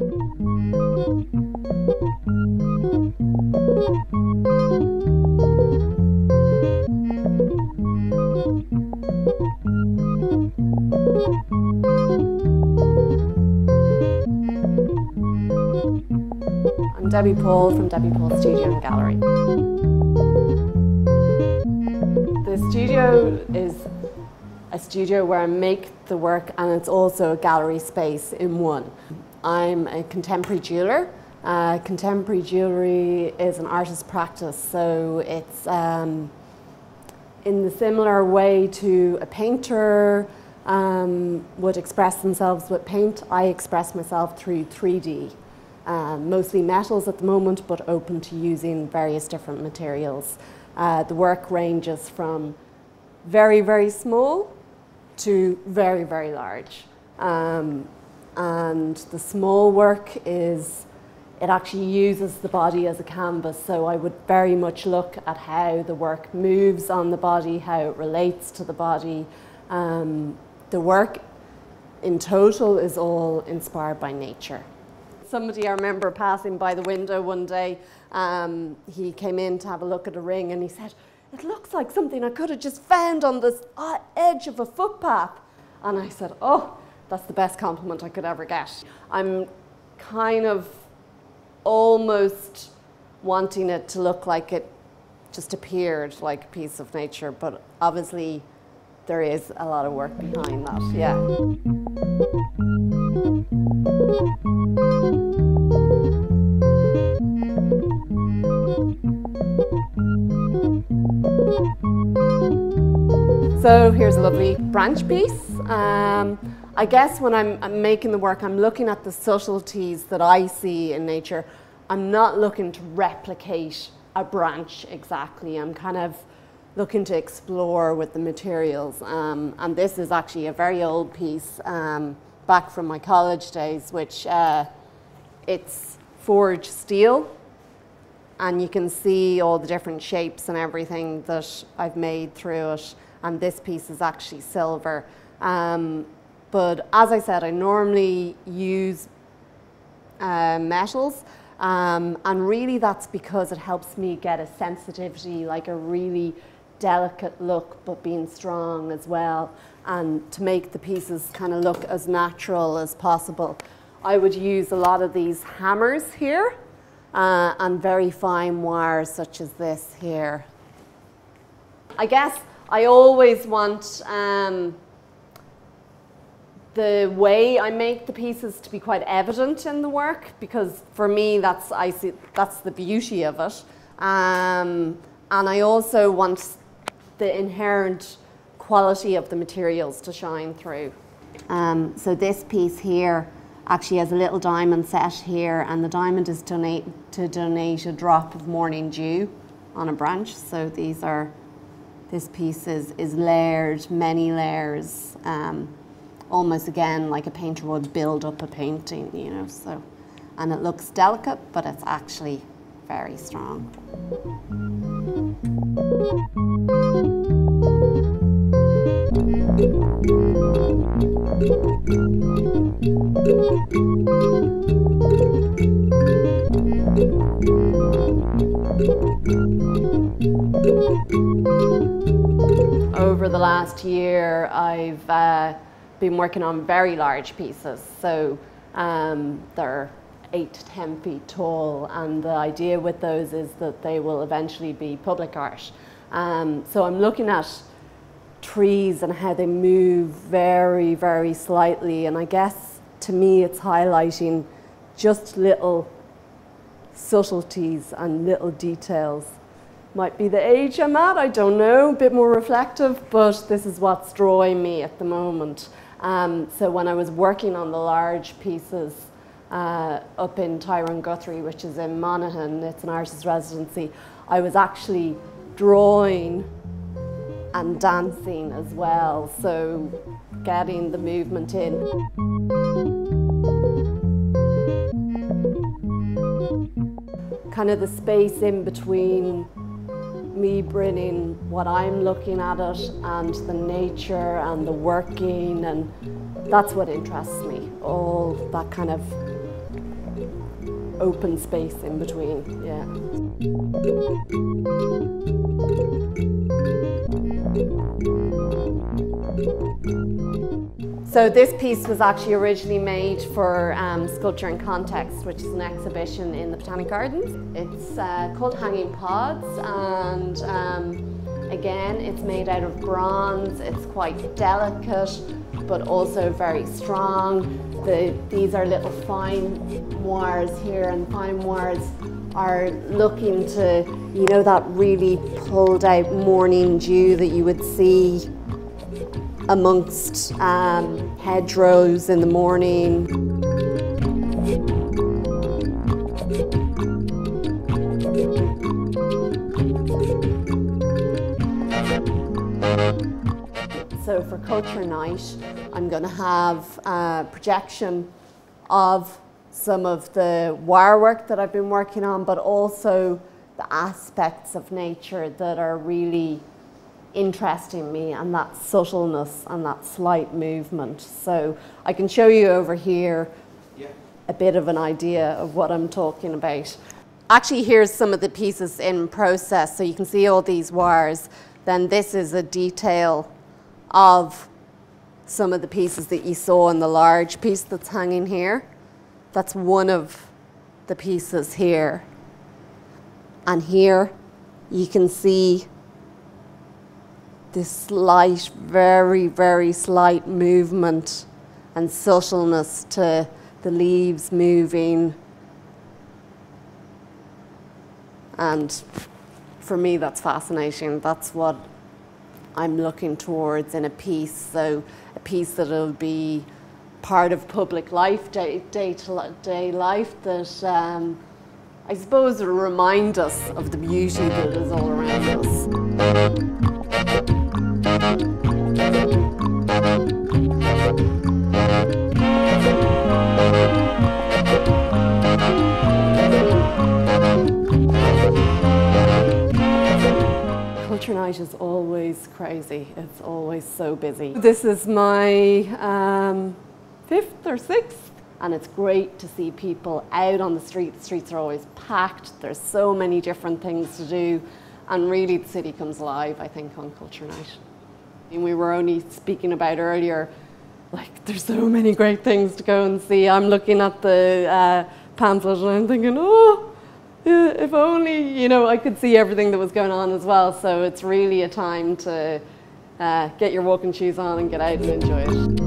I'm Debbie Paul from Debbie Paul Studio and Gallery. The studio is a studio where I make the work, and it's also a gallery space in one. I'm a contemporary jeweller. Contemporary jewellery is an artist's practice, so it's in the similar way to a painter would express themselves with paint. I express myself through 3D. Mostly metals at the moment, but open to using various different materials. The work ranges from very, very small to very, very large. And the small work is, it actually uses the body as a canvas, so I would very much look at how the work moves on the body, how it relates to the body. The work in total is all inspired by nature. Somebody I remember passing by the window one day, he came in to have a look at a ring and he said, "It looks like something I could have just found on this edge of a footpath." And I said, "Oh, that's the best compliment I could ever get." I'm kind of almost wanting it to look like it just appeared like a piece of nature, but obviously there is a lot of work behind that, yeah. So here's a lovely branch piece. I guess when I'm making the work, I'm looking at the subtleties that I see in nature. I'm not looking to replicate a branch exactly. I'm kind of looking to explore with the materials. And this is actually a very old piece back from my college days, which it's forged steel. And you can see all the different shapes and everything that I've made through it. And this piece is actually silver. But as I said, I normally use metals. And really that's because it helps me get a sensitivity, like a really delicate look, but being strong as well. And to make the pieces kind of look as natural as possible. I would use a lot of these hammers here. And very fine wires such as this here. I guess I always want the way I make the pieces to be quite evident in the work, because for me that's the beauty of it. And I also want the inherent quality of the materials to shine through. So this piece here actually has a little diamond set here, and the diamond is to donate a drop of morning dew on a branch. So this piece is layered, many layers, almost again like a painter would build up a painting, you know. So, and it looks delicate, but it's actually very strong. Over the last year, I've been working on very large pieces. So they're 8 to 10 feet tall, and the idea with those is that they will eventually be public art. So I'm looking at trees and how they move very, very slightly, and I guess to me it's highlighting just little subtleties and little details. Might be the age I'm at, I don't know, a bit more reflective, but this is what's drawing me at the moment. So when I was working on the large pieces up in Tyrone Guthrie, which is in Monaghan, it's an artist's residency, I was actually drawing and dancing as well, so getting the movement in. Kind of the space in between me bringing what I'm looking at it and the nature and the working, and that's what interests me, all that kind of open space in between, yeah. So this piece was actually originally made for Sculpture in Context, which is an exhibition in the Botanic Gardens. It's called Hanging Pods, and again, it's made out of bronze. It's quite delicate, but also very strong. These are little fine wires here, and fine wires are looking to, you know, that really pulled out morning dew that you would see amongst hedgerows in the morning. So for Culture Night, I'm going to have a projection of some of the wire work that I've been working on, but also the aspects of nature that are really interesting me, and that subtleness and that slight movement. So I can show you over here a bit of an idea of what I'm talking about. Actually, here's some of the pieces in process. So you can see all these wires. Then this is a detail of some of the pieces that you saw in the large piece that's hanging here. That's one of the pieces here. And here you can see this slight, very, very slight movement and subtleness to the leaves moving. And for me, that's fascinating. That's what I'm looking towards in a piece. So a piece that'll be part of public life, day-to-day life, that I suppose will remind us of the beauty that is all around us. Culture Night is always crazy. It's always so busy. This is my 5th or 6th, and it's great to see people out on the street. The streets are always packed. There's so many different things to do, and really the city comes alive, I think, on Culture Night. And we were only speaking about earlier, like, there's so many great things to go and see. I'm looking at the pamphlet and I'm thinking, oh, if only, you know, I could see everything that was going on as well. So it's really a time to get your walking shoes on and get out and enjoy it.